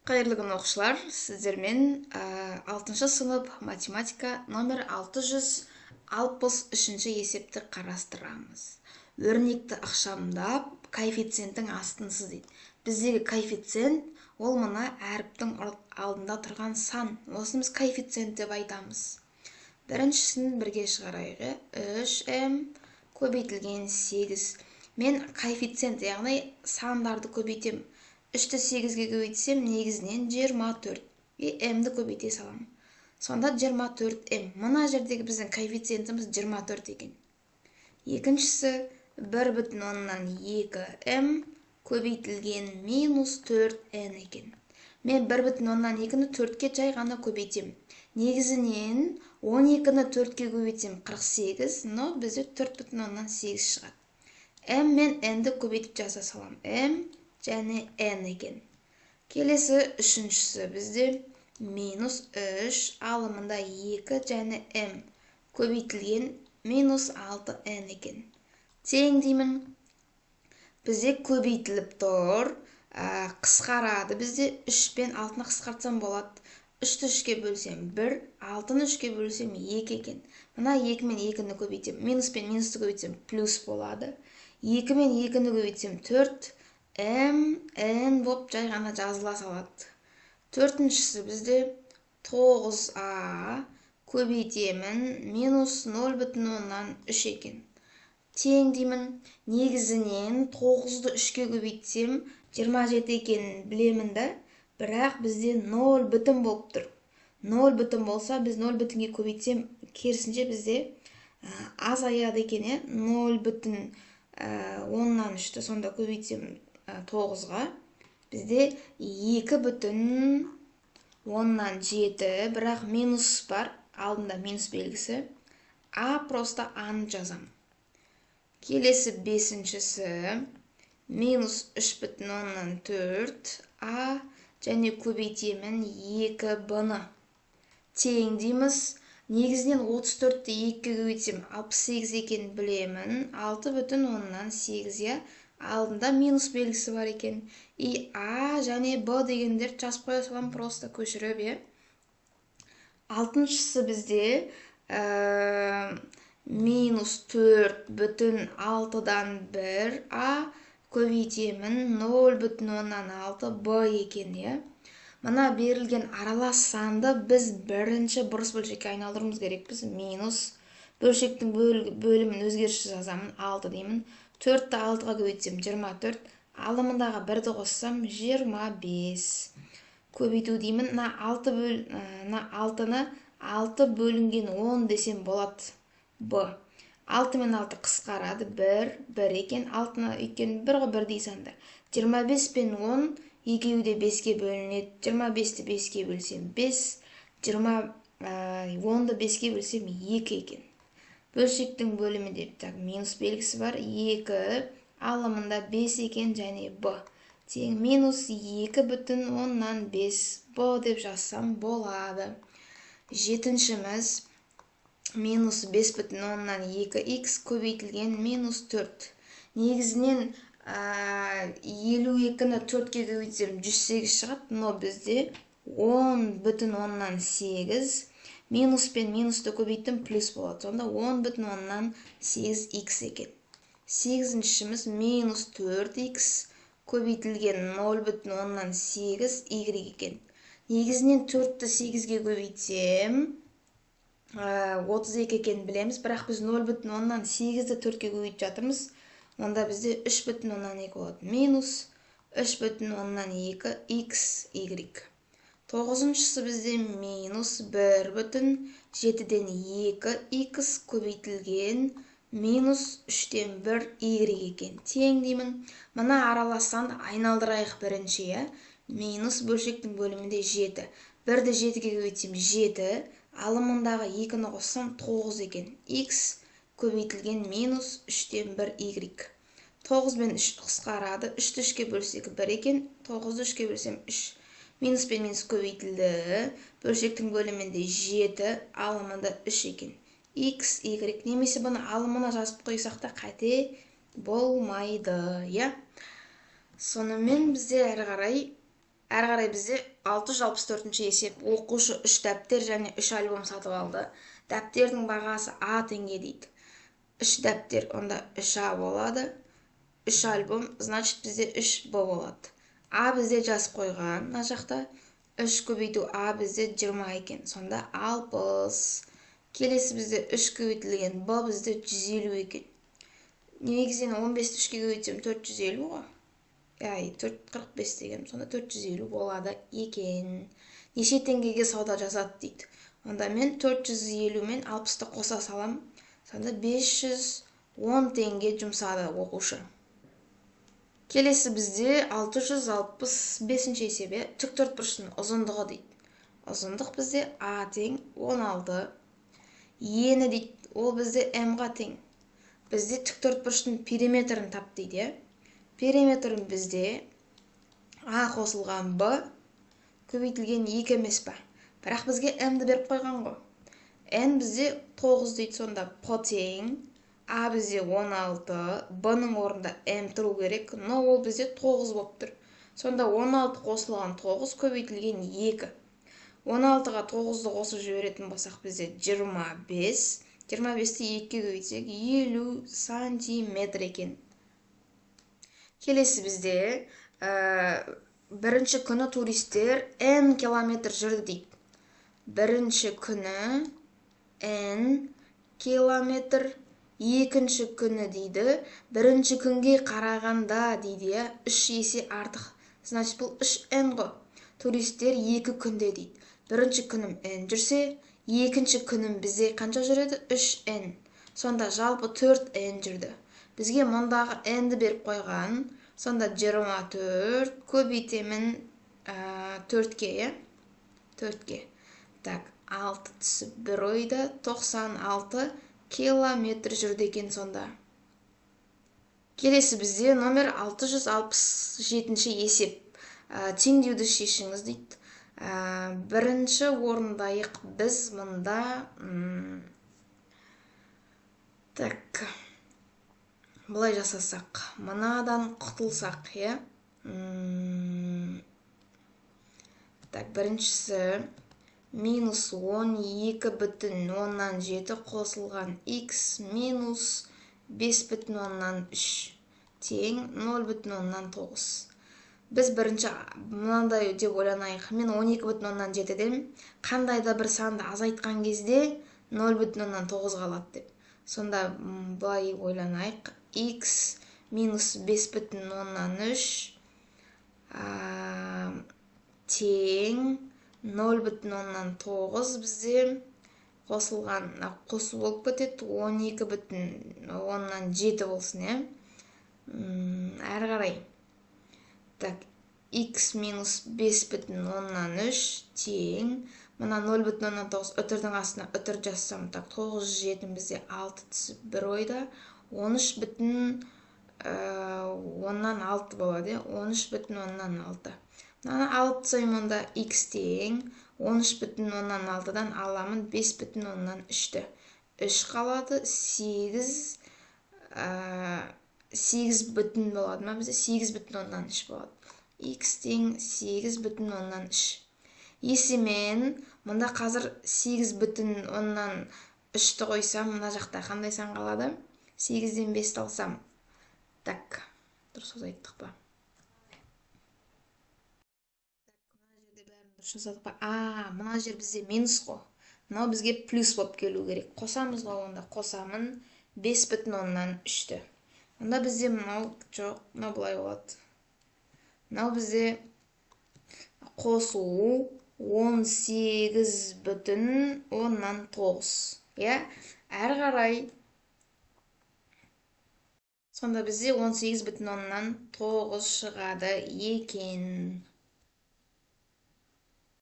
Қайырлы күн оқушылар, сіздермен 6 сынып математика номер 663 есепті қарастырамыз. Өрнекті ықшамдап, коэффициенттің астынсыз дейді. Біздегі коэффициент ол мына әріптің алдында тұрған сан. Осыны біз коэффициент деп айтамыз. Біріншісін бірге шығарайық. 3m көбейтілген 8. Мен коэффициент, яғни сандарды көбейтем. 3-ті 8-ге көбейтсем, негізінен 24. М-ді көбейте салам. Сонда 24м. Мына жердегі біздің коэффициентіміз 24 екен. Екіншісі 1,2м көбейтілген минус 4n екен. Мен 1,2-ні 4-ке жай ғана көбейтем. Негізінен 12-ні 4-ке көбейтсем 48, но бізде 4,8 шығады. М мен n-ді көбейтіп жаза салам. М және n екен. Келесі үшіншісі бізде минус 3 алымында 2 және m көбейтілген минус 6n екен. Тең деймін. Бізде көбейтіліп тұр. Қысқарады. Бізде 3 пен 6-ны қысқартсам болады. 3-ті 3-ке бөлсем 1, 6-ны 3-ке бөлсем 2 екен. Мына 2 мен 2-ні көбейтсем, минус пен минусты көбейтсем плюс болады. 2 мен 2-ні көбейтсем 4, m, n боп жай ғана жазыла салады. Төртіншісі бізде 9a көбейтемін минус 0,3 екен. Тең деймін. Негізінен 9-ды 3-ке көбейтсем 27 екенін білемін да, бірақ бізде 0 бүтін болып тұр. 0 бүтін болса, біз 0 бүтінге көбейтсем, керісінше бізде азаяды екен. 0 бүтін 10-нан 3-ті сонда көбейтсем 9-ға бізде 2 бүтін 10-нан 7, бірақ минус бар, алдында минус белгісі. А просто аны жазам. Келесі бесіншісі минус 3 бүтін 10-нан 4, а және көбейтемін 2b-ны. Тең дейміз. Негізінен 34-ті 2-ге көбейтсем 68 екен білемін. 6 бүтін 10-нан 8, алдында минус белгісі бар екен. А және Б дегендер жазып қоя салам, просто көшіріп. Алтыншысы бізде минус 4 бүтін 6-дан 1, А көбейтемін 0 бүтін 10-нан 6 Б екен. Мына берілген аралас санды біз бірінші бұрыс бөлшекке айналдыруымыз керекпіз. Минус бөлшектің бөлімін өзгерісі жазамын, 6 деймін. 4-ті 6-ға көбейтсем 24, алымындағы 1-ді қоссам 25. Көбейту деймін. 6-ны 6 бөлінген 10 десем болады. Б. 6 мен 6 қысқарады. 1 екен. 6-ны өйткені 1 дей сандар. 25 пен 10 екеуі де 5-ке бөлінеді. 25-ті 5-ке бөлсем 5, 10-ды 5-ке бөлсем 2 екен. Бөлшектің бөлімі деп минус белгісі бар. 2 алымында 5 екен және Б. Тең минус 2 бүтін 10-нан 5 Б деп жазсам болады. Жетіншіміз минус 5 бүтін 10-нан 2х көбейтілген минус 4. Негізінен 52-ні 4-ке көбейтсем 108 шығады, но бізде 10 бүтін 10-нан 8. Минус пен минусты көбейттім, плюс болады. Сонда 10 бүтін 10-нан 8х екен. Сегізіншіміз минус 4х көбейтілген 0 бүтін 10-нан 8 y екен. Негізінен 4-ті 8-ге көбейтсем 32 екен білеміз, бірақ біз 0 бүтін 10-нан 8-ді 4-ке көбейтіп жатырмыз. Онда бізде 3 бүтін 10-нан 2 болады. Минус 3 бүтін 10-нан 2 x y. Тоғызыншысы бізде минус 1 бүтін 7-ден 2х көбейтілген минус 3-ден 1 y екен. Тең деймін. Мына аралас санды айналдырайық бірінші. Минус бөлшектің бөлімінде 7. 1-ді 7-ге көбейтсем 7, алымындағы 2-ні қоссам 9 екен. Х көбейтілген минус 3-ден 1 y. 9 мен 3 қысқарады. 3-ті 3-ке бөлсек 1 екен. 9-ды 3-ке бөлсем 3. Минус пен минус көбейтілді. Бөлшектің бөлімінде 7, алымында 3 екен. X, Y. Немесе бұны алымына жазып қойсақ та қате болмайды. Сонымен бізде әрі қарай Әрі қарай бізде 664 есеп. Оқушы 3 дәптер және 3 альбом сатып алды. Дәптердің бағасы А теңге дейді. 3 дәптер, онда 3А болады. 3 альбом, значит бізде 3Б болады. А бізде жазып қойған, мына жақта 3 көбейту А бізде 20 екен. Сонда 60. Келесі бізде 3 көбейтілген Б бізде 150 екен. Негізінен 15-ті 3-ке көбейтсем 450 ғой. Яғни 445 деген, сонда 450 болады екен. Неше теңгеге сауда жасады дейді. Онда мен 450 мен 60-ты қоса салам. Сонда 510 теңге жұмсады оқушы. Келесі бізде 665 есебе тіктөртбұрыштың ұзындығы дейді. Ұзындық бізде А тең 16. Ені дейді, ол бізде М-ға тең. Бізде тіктөртбұрыштың периметрін тап дейді. Периметрін бізде А қосылған Б көбейтілген 2 емес па. Бірақ бізге М-ді беріп қойған ғой. N бізде 9 дейді, сонда П тең. А бізде 16, Б-ның орында М тұру керек, но ол бізде 9 болып тұр. Сонда 16 қосылған 9 көбейтілген 2. 16-ға 9-ды қосып жіберетін болсақ бізде 25. 25-ті 2-ге көбейтсек 50 сантиметр екен. Келесі бізде бірінші күні туристер N километр жүрді дейді. Бірінші күні N километр, екінші күні дейді. Бірінші күнге қарағанда дейді, 3 есе артық. Значит, бұл 3N ғой. Туристер 2 күнде дейді. Бірінші күнім N жүрсе, екінші күнім бізде қанша жүреді? 3N. Сонда жалпы 4N жүрді. Бізге мұндағы N-ді беріп қойған. Сонда 24 көбейтемін 4-ке, 4-ке. Так, 6 түсіп бір ойда 96 километр жүрді екен сонда. Келесі бізде номер 667 есеп. Теңдеуді шешіңіз дейді. Бірінші орындайық біз мұнда. Так, бұлай жасасақ, мынадан құтылсақ, е? Так, біріншісі минус 12,7 қосылған x минус 5,3 тең 0,9. Біз бірінші мынандай деп ойланайық. Мен 12,7-ден қандайда бір санды азайтқан кезде 0,9 қалады деп. Сонда бұлай ойланайық. X минус 5,3 тең 0,9 бізде қосылған, қосу болып кетеді, 12,7 болсын, е? Әрі қарай. Так, x минус 5,3 тең, мына 0,9 үтірдің астына үтір жазсам, так, 9,7 бізде 6 түсіп бір ойда, 13,6 болады, 13,6. Мына алып тасайым, онда x тең 13,6-дан аламын 5,3-ті. 3 қалады, 8 бүтін болады ма бізде? 8,3 болады. X тең 8,3. Есімен, мұнда қазір 8,3-ті қойсам, мұнда жақта қандай сан қалады? 8-ден 5 алсам. Так, дұрыс айттық па? Мына жер бізде минус ғой. Мынау бізге плюс болып келу керек. Қосамыз ғой, онда қосамын 5,3-ті. Онда бізде мынау жоқ, мынау бұлай болады. Мынау бізде қосу 18,9. Әрі қарай. Сонда бізде 18,9 шығады екен.